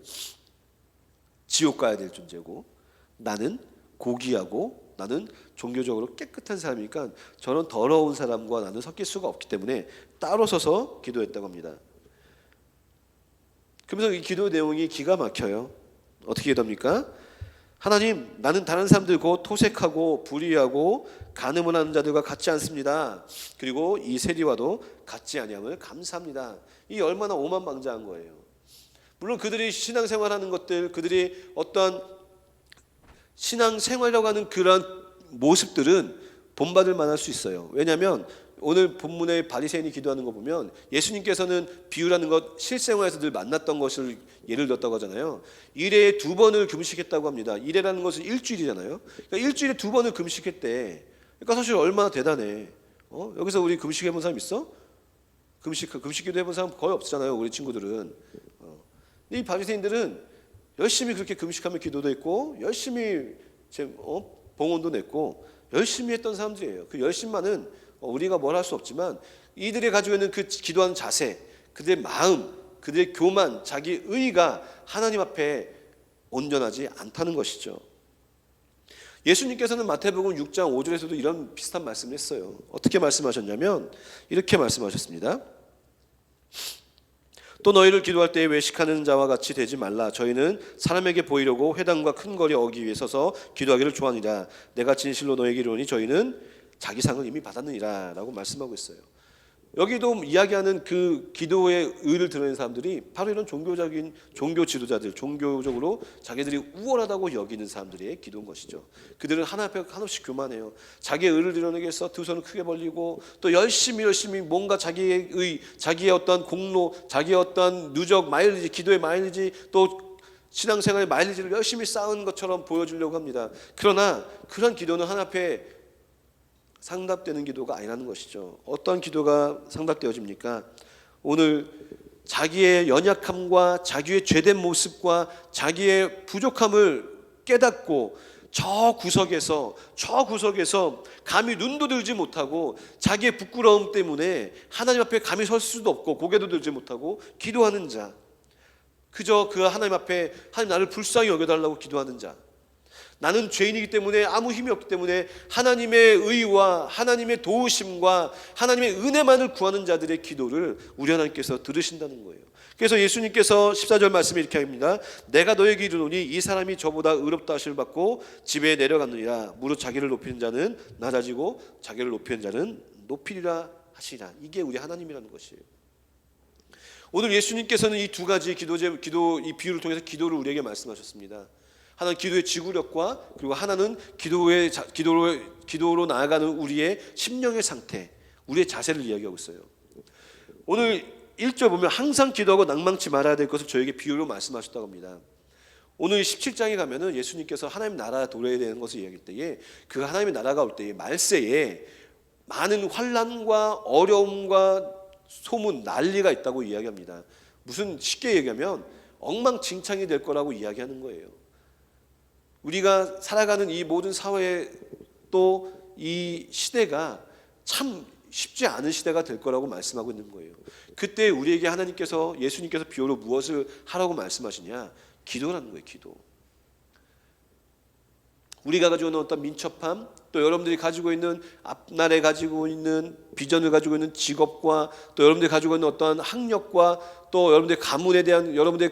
지옥 가야 될 존재고, 나는 고귀하고 나는 종교적으로 깨끗한 사람이니까 저런 더러운 사람과 나는 섞일 수가 없기 때문에 따로 서서 기도했다고 합니다. 그러면서 이 기도 내용이 기가 막혀요. 어떻게 기도합니까? 하나님, 나는 다른 사람들과 토색하고 불의하고 간음을 하는 자들과 같지 않습니다. 그리고 이 세리와도 같지 아니함을 감사합니다. 이 얼마나 오만방자한 거예요. 물론 그들이 신앙생활하는 것들, 그들이 어떤 신앙생활이라고 하는 그런 모습들은 본받을 만할 수 있어요. 왜냐하면 오늘 본문의 바리새인이 기도하는 거 보면 예수님께서는 비유라는 것 실생활에서 늘 만났던 것을 예를 들었다고 하잖아요. 일에 2번을 금식했다고 합니다. 일회라는 것은 일주일이잖아요. 그러니까 일주일에 2번을 금식했대. 그러니까 사실 얼마나 대단해. 여기서 우리 금식해본 사람 있어? 금식기도 해본 사람 거의 없잖아요. 우리 친구들은. 이 바리새인들은 열심히 그렇게 금식하며 기도도 했고 열심히 봉헌도 냈고 열심히 했던 사람들이에요. 그 열심만은 우리가 뭘 할 수 없지만 이들이 가지고 있는 그 기도하는 자세, 그들의 마음, 그들의 교만, 자기 의가 하나님 앞에 온전하지 않다는 것이죠. 예수님께서는 마태복음 6장 5절에서도 이런 비슷한 말씀을 했어요. 어떻게 말씀하셨냐면 이렇게 말씀하셨습니다. 또 너희를 기도할 때에 외식하는 자와 같이 되지 말라. 저희는 사람에게 보이려고 회당과 큰 거리 어기 위에 서서 기도하기를 좋아하니라. 내가 진실로 너에게 이르노니 저희는 자기 상을 이미 받았느니라 라고 말씀하고 있어요. 여기도 이야기하는 그 기도의 의를 드러낸 사람들이 바로 이런 종교적인 종교 지도자들, 종교적으로 자기들이 우월하다고 여기는 사람들의 기도인 것이죠. 그들은 하나 앞에 하나씩 교만해요. 자기의 의를 드러내기 위해서 두 손을 크게 벌리고 또 열심히 뭔가 자기의 의, 자기의 어떤 공로, 자기의 어떤 누적 마일리지, 기도의 마일리지, 또 신앙생활의 마일리지를 열심히 쌓은 것처럼 보여주려고 합니다. 그러나 그런 기도는 하나 앞에 상답되는 기도가 아니라는 것이죠. 어떤 기도가 상답되어집니까? 오늘 자기의 연약함과 자기의 죄된 모습과 자기의 부족함을 깨닫고 저 구석에서 감히 눈도 들지 못하고 자기의 부끄러움 때문에 하나님 앞에 감히 설 수도 없고 고개도 들지 못하고 기도하는 자, 그저 그 하나님 앞에 하나님 나를 불쌍히 여겨달라고 기도하는 자, 나는 죄인이기 때문에 아무 힘이 없기 때문에 하나님의 의와 하나님의 도우심과 하나님의 은혜만을 구하는 자들의 기도를 우리 하나님께서 들으신다는 거예요. 그래서 예수님께서 14절 말씀에 이렇게 합니다. 내가 너에게 이르노니 이 사람이 저보다 의롭다 하심을 받고 집에 내려갔느니라. 무릇 자기를 높이는 자는 낮아지고 자기를 높이는 자는 높이리라 하시리라. 이게 우리 하나님이라는 것이에요. 오늘 예수님께서는 이 두 가지 이 비유를 통해서 기도를 우리에게 말씀하셨습니다. 하나는 기도의 지구력과 그리고 하나는 기도로 나아가는 우리의 심령의 상태, 우리의 자세를 이야기하고 있어요. 오늘 1절 보면 항상 기도하고 낭망치 말아야 될 것을 저에게 비유로 말씀하셨다고 합니다. 오늘 17장에 가면은 예수님께서 하나님 나라 도래에 대한 것을 이야기할 때에 그 하나님의 나라가 올 때에 말세에 많은 환난과 어려움과 소문, 난리가 있다고 이야기합니다. 무슨 쉽게 얘기하면 엉망진창이 될 거라고 이야기하는 거예요. 우리가 살아가는 이 모든 사회 또 이 시대가 참 쉽지 않은 시대가 될 거라고 말씀하고 있는 거예요. 그때 우리에게 하나님께서 예수님께서 비유로 무엇을 하라고 말씀하시냐? 기도라는 거예요. 기도. 우리가 가지고 있는 어떤 민첩함, 또 여러분들이 가지고 있는 앞날에 가지고 있는 비전을 가지고 있는 직업과 또 여러분들이 가지고 있는 어떤 학력과 또 여러분들의 가문에 대한 여러분들의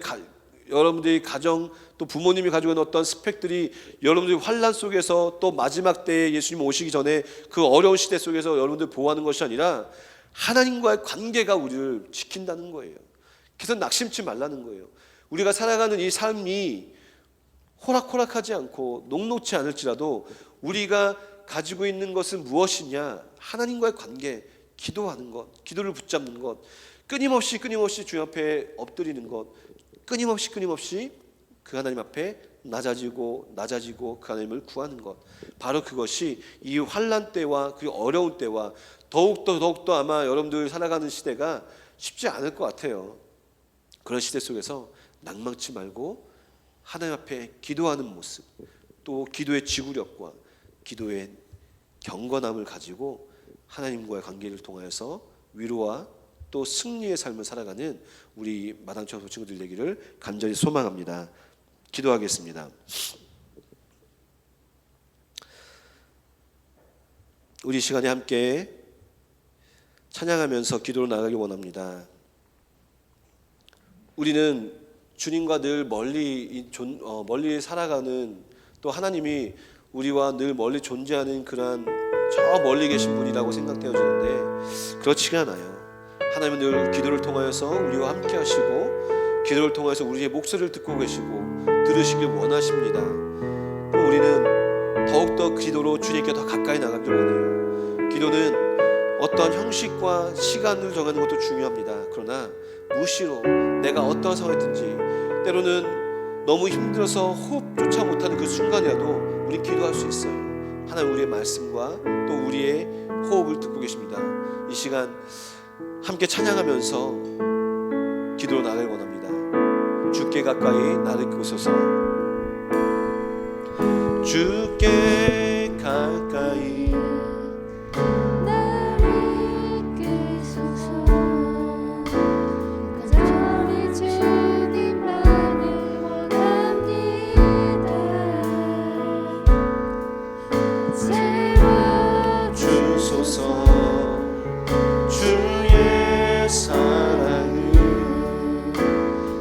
가정 또 부모님이 가지고 있는 어떤 스펙들이 여러분들이 환난 속에서 또 마지막 때에 예수님 오시기 전에 그 어려운 시대 속에서 여러분들 보호하는 것이 아니라 하나님과의 관계가 우리를 지킨다는 거예요. 그래서 낙심치 말라는 거예요. 우리가 살아가는 이 삶이 호락호락하지 않고 녹록지 않을지라도 우리가 가지고 있는 것은 무엇이냐? 하나님과의 관계, 기도하는 것, 기도를 붙잡는 것, 끊임없이 주님 앞에 엎드리는 것, 끊임없이 그 하나님 앞에 낮아지고 그 하나님을 구하는 것, 바로 그것이 이 환난 때와 그 어려운 때와 더욱더 아마 여러분들 살아가는 시대가 쉽지 않을 것 같아요. 그런 시대 속에서 낭망치 말고 하나님 앞에 기도하는 모습, 또 기도의 지구력과 기도의 경건함을 가지고 하나님과의 관계를 통하여서 위로와 또 승리의 삶을 살아가는 우리 마당초소 친구들 되기를 간절히 소망합니다. 기도하겠습니다. 우리 시간에 함께 찬양하면서 기도로 나가기 원합니다. 우리는 주님과 늘 멀리 살아가는, 또 하나님이 우리와 늘 멀리 존재하는 그러한 저 멀리 계신 분이라고 생각되어지는데 그렇지가 않아요. 하나님은 늘 기도를 통하여서 우리와 함께 하시고 기도를 통해서 우리의 목소리를 듣고 계시고 들으시길 원하십니다. 또 우리는 더욱더 기도로 주님께 더 가까이 나가길 원해요. 기도는 어떤 형식과 시간을 정하는 것도 중요합니다. 그러나 무시로 내가 어떤 상황이든지, 때로는 너무 힘들어서 호흡조차 못하는 그 순간이라도 우리 기도할 수 있어요. 하나님 우리의 말씀과 또 우리의 호흡을 듣고 계십니다. 이 시간 함께 찬양하면서 기도로 나가길 원합니다. 주께 가까이 나를 이끄소서. 주께 가까이 나를 이끄소서. 간절히 주님만을 원합니다. 채워주소서. 주의 사랑을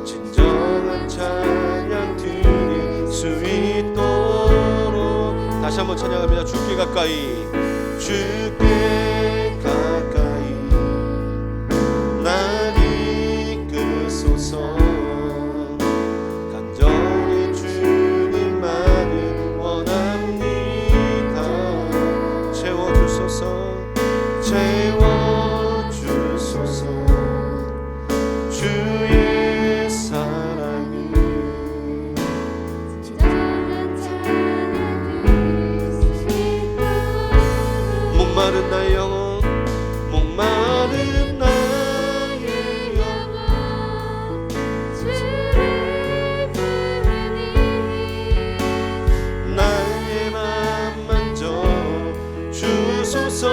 진정한 찬양 드릴 수 있도록. 다시 한번 찬양합니다. 주께 가까이, 주께 가까이 나를 이끄소서. 간절히 주님만을 원합니다. 채워주소서. 채워주소서. 주의 사랑을 진정한 찬양 드릴 수 있도록. 목마른 나의 영혼, 목마른 나의 영혼, 주를 부르니 나의 맘 만져 주소서.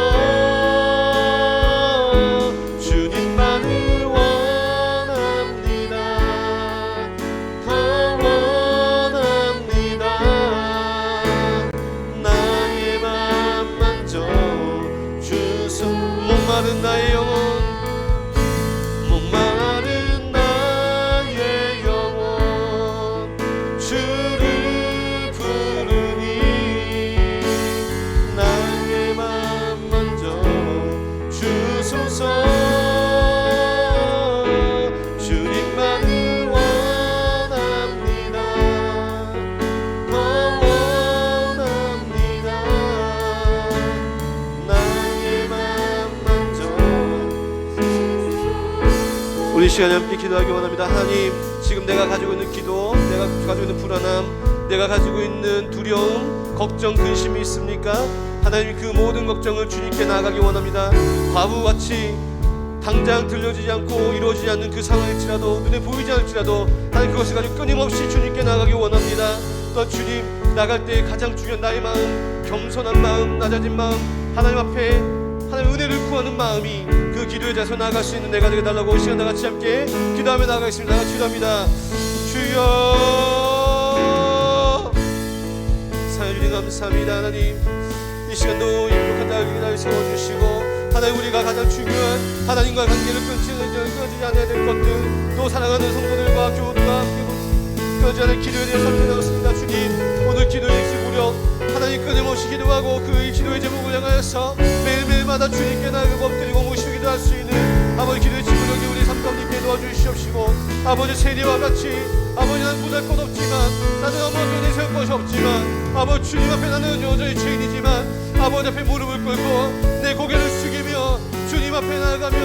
주님만을 원합니다. 더 원합니다. 나의 맘 만져 주소. 목마른 나의 영혼, 목마른 나의 영혼, 주를 부르니 나의 맘 만져 주소서. 주님만을 원합니다. 더 원합니다. 나의 맘 만져. 우리 시간에 함께 기도하기 원합니다. 하나님, 지금 내가 가지고 있는 기도, 내가 가지고 있는 불안함, 내가 가지고 있는 두려움, 걱정, 근심이 있습니까? 하나님, 그 모든 걱정을 주님께 나아가기 원합니다. 바보같이 당장 들려지지 않고 이루어지지 않는 그 상황일지라도, 눈에 보이지 않을지라도 하나님, 그것을 가지고 끊임없이 주님께 나아가기 원합니다. 또 주님, 나갈 때 가장 중요한 나의 마음, 겸손한 마음, 낮아진 마음, 하나님 앞에 하나님 은혜를 구하는 마음이 그 기도의 자세로 나아갈 수 있는 내가 되게 달라고 시간 다 같이 함께 기도하며 나아가겠습니다. 같이 기도합니다. 주여, 사랑주님 감사합니다. 하나님, 이 시간도 임복한 날을 세워주시고, 하나님, 우리가 가장 중요한 하나님과 관계를 끊지 않아야 될 것들, 또 사랑하는 성도들과 교우들과 함께 끊지 않을 기도에 대해서 나눴습니다. 주님, 오늘 기도의 지구력 하나님 끊임없이 기도하고 그 기도의 제목을 향하여서 매일매일마다 주님께 나아가고 엎드리고 모시고 기도할 수 있는 아버지 기도의 지구력이 우리 삶 가운데 있게 도와주시옵시고, 아버지 세리와 같이 아버지, 나는 못할 것 없지만, 나는 아버지 세울 것이 없지만, 아버지 주님 앞에 나는 여전히 죄인이지만 아버지 앞에 무릎을 꿇고 내 고개를 숙이며 주님 앞에 나아가며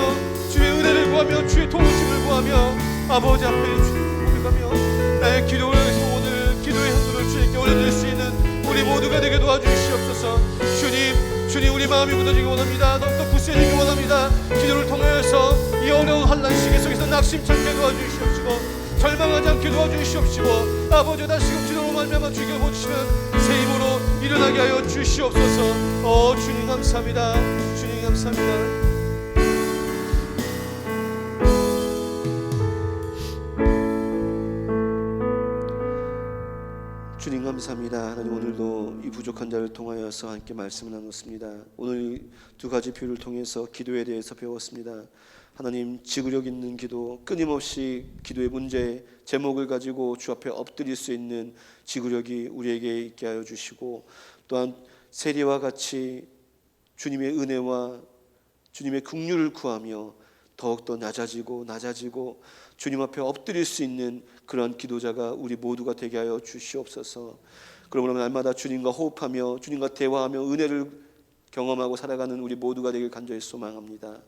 주의 은혜를 구하며 주의 도우심을 구하며 아버지 앞에 주님 고백하며 나의 기도를 해서 오늘 기도의 현도를 올려드릴 수 있는 우리 모두가 되게 도와주시옵소서. 주님 우리 마음이 굳어지기 원합니다. 더욱더 굳세지기 원합니다. 기도를 통하여서 이 어려운 환난 시기 속에서 낙심치 않게 도와주시옵시고 절망하지 않게 도와주시옵시고 아버지 다시금 기도로 말미암아 주께 보시는 새 힘으로 일어나게 하여 주시옵소서. 주님 감사합니다. 주님 감사합니다. 주님 감사합니다. 하나님 오늘도 이 부족한 자를 통하여서 함께 말씀을 나눴습니다. 오늘 두 가지 표를 통해서 기도에 대해서 배웠습니다. 하나님 지구력 있는 기도, 끊임없이 기도의 문제 제목을 가지고 주 앞에 엎드릴 수 있는 지구력이 우리에게 있게 하여 주시고 또한 세리와 같이 주님의 은혜와 주님의 긍휼을 구하며 더욱더 낮아지고 주님 앞에 엎드릴 수 있는 그런 기도자가 우리 모두가 되게 하여 주시옵소서. 그러므로 날마다 주님과 호흡하며 주님과 대화하며 은혜를 경험하고 살아가는 우리 모두가 되길 간절히 소망합니다.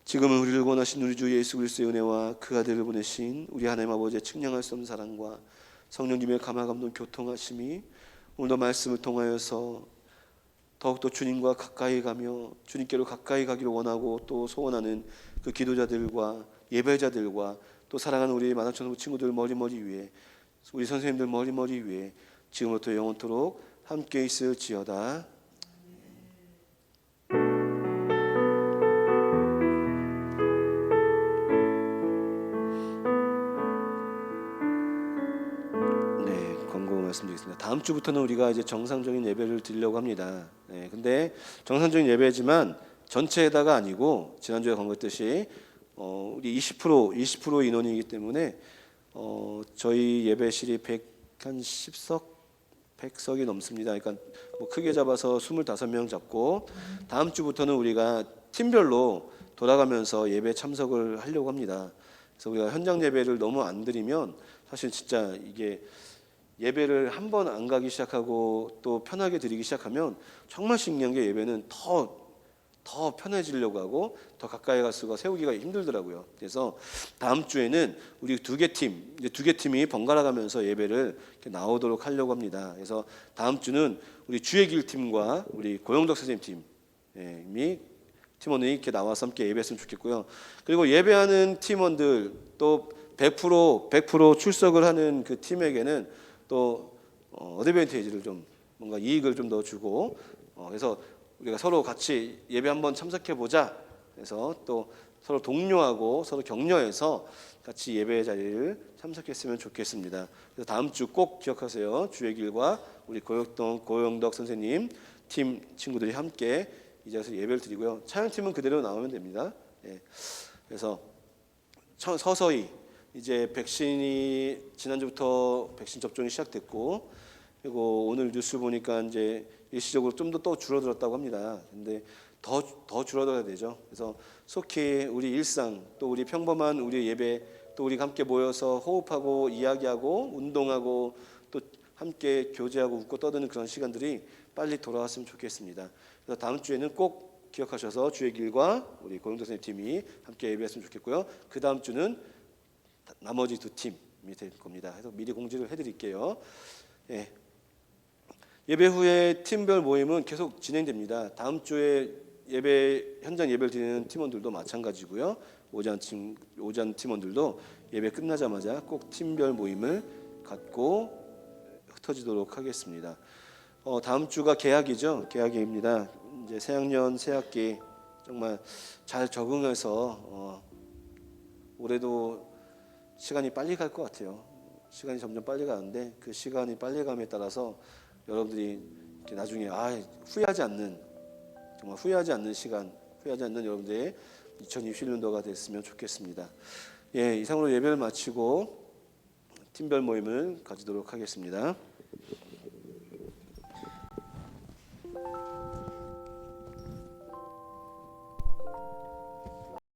지금은 우리를 원하신 우리 주 예수 그리스도의 은혜와 그 아들을 보내신 우리 하나님 아버지의 측량할 수 없는 사랑과 성령님의 감화감동 교통하심이 오늘도 말씀을 통하여서 더욱더 주님과 가까이 가며 주님께로 가까이 가기를 원하고 또 소원하는 그 기도자들과 예배자들과 또 사랑하는 우리 만화천국 친구들 머리 위에 우리 선생님들 머리 위에 지금부터 영원토록 함께 있을지어다. 말씀드리겠습니다. 다음 주부터는 우리가 이제 정상적인 예배를 드리려고 합니다. 근데 정상적인 예배지만 전체에다가 아니고 지난주에 건것듯이 우리 20% 인원이기 때문에 저희 예배실이 110석이 넘습니다. 그러니까 뭐 크게 잡아서 25명 잡고 다음 주부터는 우리가 팀별로 돌아가면서 예배 참석을 하려고 합니다. 그래서 우리가 현장 예배를 너무 안 드리면 사실 진짜 이게 예배를 한 번 안 가기 시작하고 또 편하게 드리기 시작하면 정말 신기한 게 예배는 더 편해지려고 하고 더 가까이 갈수록 세우기가 힘들더라고요. 그래서 다음 주에는 우리 두 개 팀이 번갈아 가면서 예배를 이렇게 나오도록 하려고 합니다. 그래서 다음 주는 우리 주의 길 팀과 우리 고영덕 선생님 팀원이 이렇게 나와서 함께 예배했으면 좋겠고요. 그리고 예배하는 팀원들 또 100% 출석을 하는 그 팀에게는 또 어드밴티지를 좀 뭔가 이익을 좀 더 주고 그래서 우리가 서로 같이 예배 한번 참석해 보자. 그래서 또 서로 독려하고 서로 격려해서 같이 예배 자리를 참석했으면 좋겠습니다. 그래서 다음 주 꼭 기억하세요. 주의 길과 우리 고영덕 선생님 팀 친구들이 함께 이 자리에서 예배를 드리고요. 찬양팀은 그대로 나오면 됩니다. 그래서 서서히 이제 백신이 지난주부터 백신 접종이 시작됐고 그리고 오늘 뉴스 보니까 이제 일시적으로 좀 더 또 줄어들었다고 합니다. 근데 더 줄어들어야 되죠. 그래서 속히 우리 일상 또 우리 평범한 우리 예배 또 우리가 함께 모여서 호흡하고 이야기하고 운동하고 또 함께 교제하고 웃고 떠드는 그런 시간들이 빨리 돌아왔으면 좋겠습니다. 그래서 다음 주에는 꼭 기억하셔서 주의 길과 우리 고영도 선생님 팀이 함께 예배했으면 좋겠고요. 그 다음 주는 나머지 두 팀이 될 겁니다. 그래서 미리 공지를 해드릴게요. 예배 후에 팀별 모임은 계속 진행됩니다. 다음 주에 현장 예배를 드리는 팀원들도 마찬가지고요. 오전 팀원들도 예배 끝나자마자 꼭 팀별 모임을 갖고 흩어지도록 하겠습니다. 다음 주가 개학기입니다. 이제 새학년 새학기 정말 잘 적응해서 올해도 시간이 빨리 갈 것 같아요. 시간이 점점 빨리 가는데 그 시간이 빨리 감에 따라서 여러분들이 나중에 후회하지 않는 시간, 후회하지 않는 여러분들의 2027년도가 됐으면 좋겠습니다. 이상으로 예배를 마치고 팀별 모임을 가지도록 하겠습니다.